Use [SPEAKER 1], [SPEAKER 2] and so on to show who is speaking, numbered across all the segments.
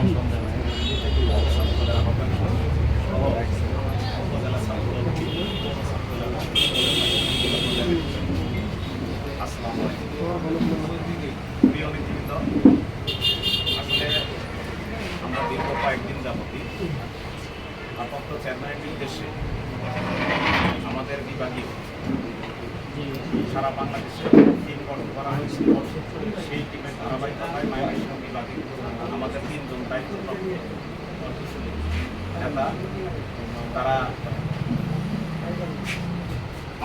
[SPEAKER 1] আসলে আমরা দীর্ঘ কয়েকদিন যাবতীয় ভারপ্রাপ্ত চেয়ারম্যানের নির্দেশে আমাদের বিভাগীয় সারা বাংলাদেশে টিম গঠন করা হয়েছিল। সেই টিমের ধারাবাহিকতায় ময়মনসিংহ বিভাগে আমাদের 3 জন দায়িত্বপ্রাপ্ত নেতা তারা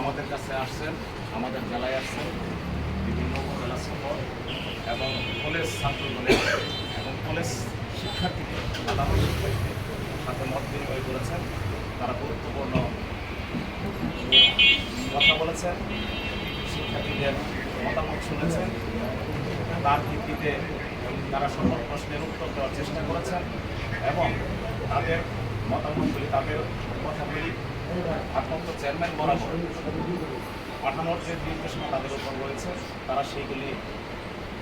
[SPEAKER 1] আমাদের কাছে আসছেন, আমাদের জেলায় আসছেন, বিভিন্ন উপজেলা সফর এবং কলেজ ছাত্রদলের এবং কলেজ শিক্ষার্থীদের সাধারণ শিক্ষার্থীদের সাথে মত বিনিময় করেছেন। তারা গুরুত্বপূর্ণ কথা বলেছেন, শিক্ষার্থীদের মতামত শুনেছেন, তার ভিত্তিতে তারা সকল প্রশ্নের উত্তর দেওয়ার চেষ্টা করেছেন এবং তাদের মতামতগুলি, তাদের কথাগুলি ভারপ্রাপ্ত চেয়ারম্যান বরাবর পাঠানোর যে নির্দেশনা তাদের উপর রয়েছে, তারা সেইগুলি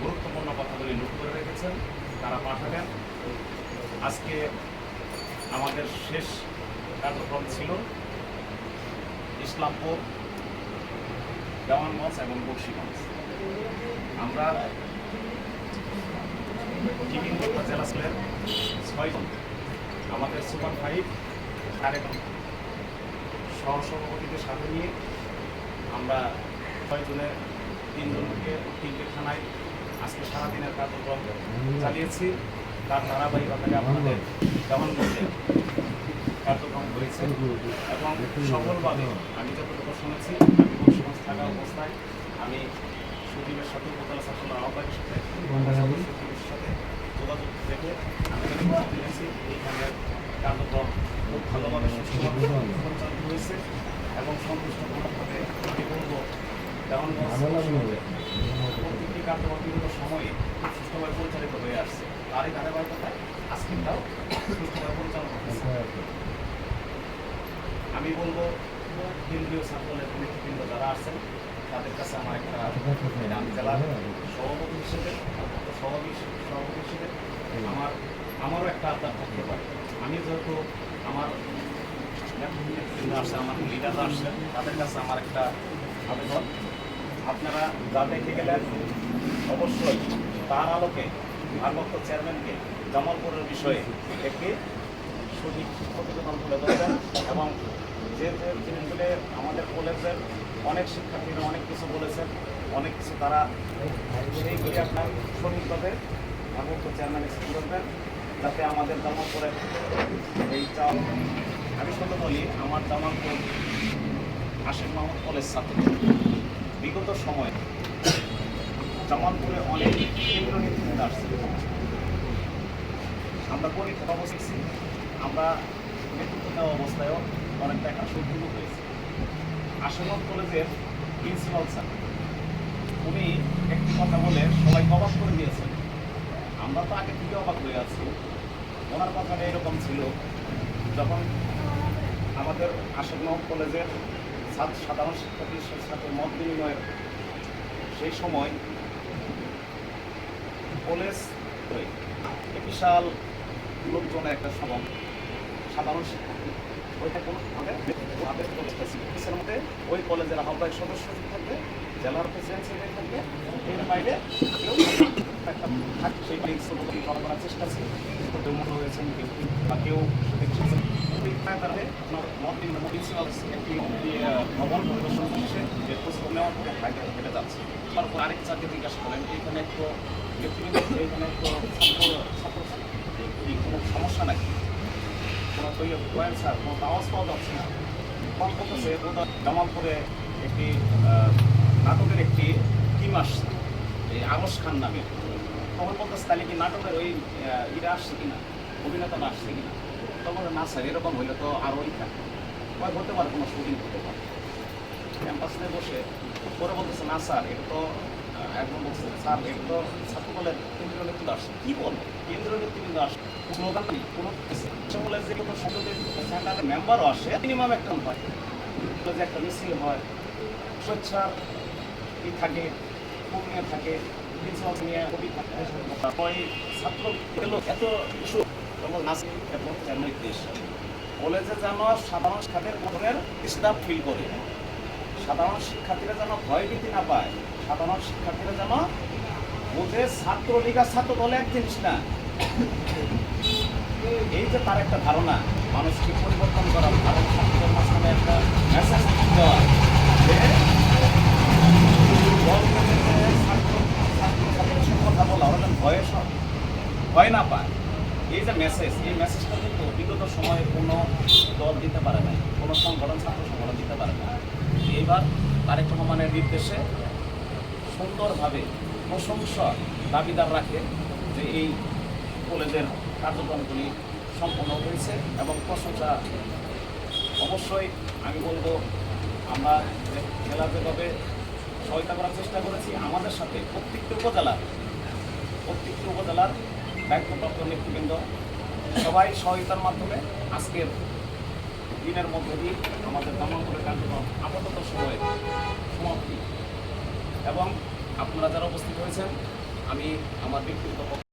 [SPEAKER 1] গুরুত্বপূর্ণ কথাগুলি নোট করে রেখেছেন, তারা পাঠাবেন। আজকে আমাদের শেষ কার্যক্রম ছিল ইসলামপুর, দেওয়ানগঞ্জ এবং বক্সিগঞ্জ। আমরা টিকিমগড় জেলা স্কুলের 6 জন, আমাদের সুপার 5 সহসভাপতিদের সাথে নিয়ে আমরা 6 জনের 3 জনকে 3টে থানায় আজকে সারাদিনের কার্যক্রম চালিয়েছি। তার ধারাবাহিকতায় আপনাদের দেওয়ানগঞ্জে কার্যক্রম হয়েছে এবং সফলভাবে আমি যতটুকু শুনেছি, আমি বক্সিগঞ্জ থাকা অবস্থায় আমি সচিবের সাথে, উপজেলা ছাত্রদল আহ্বায়কের সাথে, সচিবের সাথে যোগাযোগ রেখে আমি দিয়েছি এইখানের কার্যক্রম খুব ভালোভাবে সুষ্ঠুভাবে পরিচালিত হয়েছে এবং সন্তুষ্টপূর্ণভাবে আমি বলবো দেওয়ানগঞ্জ প্রতিটি কার্যক্রম বিভিন্ন সময়ে খুব সুষ্ঠুভাবে পরিচালিত হয়ে আসছে। তারই ধারাবাহিকতায় আজকেরটাও সুষ্ঠুভাবে পরিচালনা হচ্ছে। আমি বলবো কেন্দ্রীয় ছাত্রদলের নেতৃবৃন্দ যারা আসছেন তাদের কাছে আমার একটা, আমি জেলার সভাপতি হিসেবে, সভাপতি হিসেবে আমারও একটা আবদার থাকতে পারে। আমি যেহেতু আমার নেতৃবৃন্দ আসছে, আমার লিডাররা আসছেন, তাদের কাছে আমার একটা আবেদন, আপনারা যা দেখে গেলেন অবশ্যই তার আলোকে ভারপ্রাপ্ত চেয়ারম্যানকে জামালপুরের বিষয়ে একটি সঠিক প্রতিবেদন তুলে ধরবেন এবং যে জিনিসগুলি আমাদের কলেজের অনেক শিক্ষার্থীরা অনেক কিছু বলেছেন, অনেক কিছু তারা সেইগুলি আপনার সঠিকভাবে ভারপ্রাপ্ত চেয়ারম্যান এক্সপ্লেন করবেন, যাতে আমাদের জামালপুরের এই চাল, আমি শুধু বলি আমার জামালপুর আশিক মাহমুদ কলেজ ছাত্র বিগত সময়ে জামালপুরে অনেক কেন্দ্র নেতৃত্ব আসছে। আমরা পরীক্ষা অবস্থি, আমরা নেতৃত্ব দেওয়া অবস্থায়ও অনেকটা একটা সুযোগ হয়েছে। আশিক কলেজের প্রিন্সিপাল স্যার উনি একটি কথা বলে সবাই অবাক করে দিয়েছেন। আমরা তো আগে থেকে অবাক হয়ে আছি। ওনার কথাটা এরকম ছিল, যখন আমাদের আশিক মাহমুদ কলেজের সাধারণ শিক্ষার্থীর সাথে মত বিনিময়ের সেই সময় কলেজ বিশাল লোকজনের একটা সভা, সাধারণ শিক্ষার্থী ওইটা কোনো আমাদের কলেজের মধ্যে ওই কলেজের আহ্বায়ক সদস্য থাকবে, জেলার প্রেসিডেন্ট সেক্রেটারি থাকবে, এর বাইরে কেউ সেই করার চেষ্টা ছিল, কেউ মনে হয়েছেন কেউ বা কেউ ভবন পরিদর্শন করছে, যে খোঁজ নেওয়ার পরে হেঁটে যাচ্ছে। তারপর আরেক চাকরি জিজ্ঞাসা করেন এইখানে একটু এইখানে একটু ছাত্র কোনো সমস্যা নাকি, কোনো পয়েন্ট স্যার কোনো আওয়াজ পাওয়া যাচ্ছে না। কম করতেছে জামালপুরে একটি নাটকের একটি টিম আসছে, এই আগস খান নামে। তখন বলতেছে তাহলে কি নাটকের ওই ইরা আসছে কিনা, অভিনেতারা আসছে কিনা? তখন না স্যার এরকম হইলে তো আরও ওই থাকে হতে পারে, কোনো শুটিং হতে পারে। ক্যাম্পাসে বসে পরে বলতেছে না স্যার এটা তো, একদম বলছে স্যার এটা তো ছাত্রদলের কেন্দ্রীয় নেতৃত্ব আসছে। কী বল কেন্দ্রীয় নেতৃবৃন্দ আসছে, স্লোগান নেই কোনো বলে যে কোনো সংসদের সেন্টারের মেম্বারও আসে, মিনিমাম একটা হয় যে একটা মিছিল হয়, স্বেচ্ছার থাকে, কর্মীরা থাকে, প্রিন্সিপাল নিয়ে খুবই ওই ছাত্র এলো এত ইস্যু এবং নাচ এবং নির্দেশ কলেজে যেন সাধারণ শিক্ষার্থীদের ধরনের ডিস্টার্ব ফিল করে, সাধারণ শিক্ষার্থীরা যেন ভয়ভীতি না পায়, সাধারণ শিক্ষার্থীরা যেন বোঝে ছাত্রলীগ আর ছাত্র দল এক জিনিস না। এই যে তার একটা ধারণা মানুষকে পরিবর্তন করা, ভারত ছাত্রদের মাঝখানে একটা মেসেজ দেওয়া যে ছাত্র কথা বলা ওরা যেন ভয় না পায়, এই যে মেসেজ, এই মেসেজটা কিন্তু বিগত সময়ে কোনো দল দিতে পারে না, কোনো সংগঠন ছাত্র সংগঠন দিতে পারে না। এইবার তারেক রহমানের নির্দেশে সুন্দরভাবে প্রশংসা দাবিদার রাখে যে এই কলেজের কার্যক্রমগুলি সম্পন্ন হয়েছে এবং প্রশংসা অবশ্যই আমি বলবো আমরা জেলা যেভাবে সহায়তা করার চেষ্টা করেছি, আমাদের সাথে প্রত্যেকটি উপজেলার দায়িত্বপ্রাপ্ত নেতৃবৃন্দ সবাই সহায়তার মাধ্যমে আজকের দিনের মধ্যে দিয়ে আমাদের নামাঙ্কনের কার্যক্রম আপাতত সময়ে সমাপ্তি। এবং আপনারা যারা উপস্থিত হয়েছেন, আমি আমার ব্যক্তিগত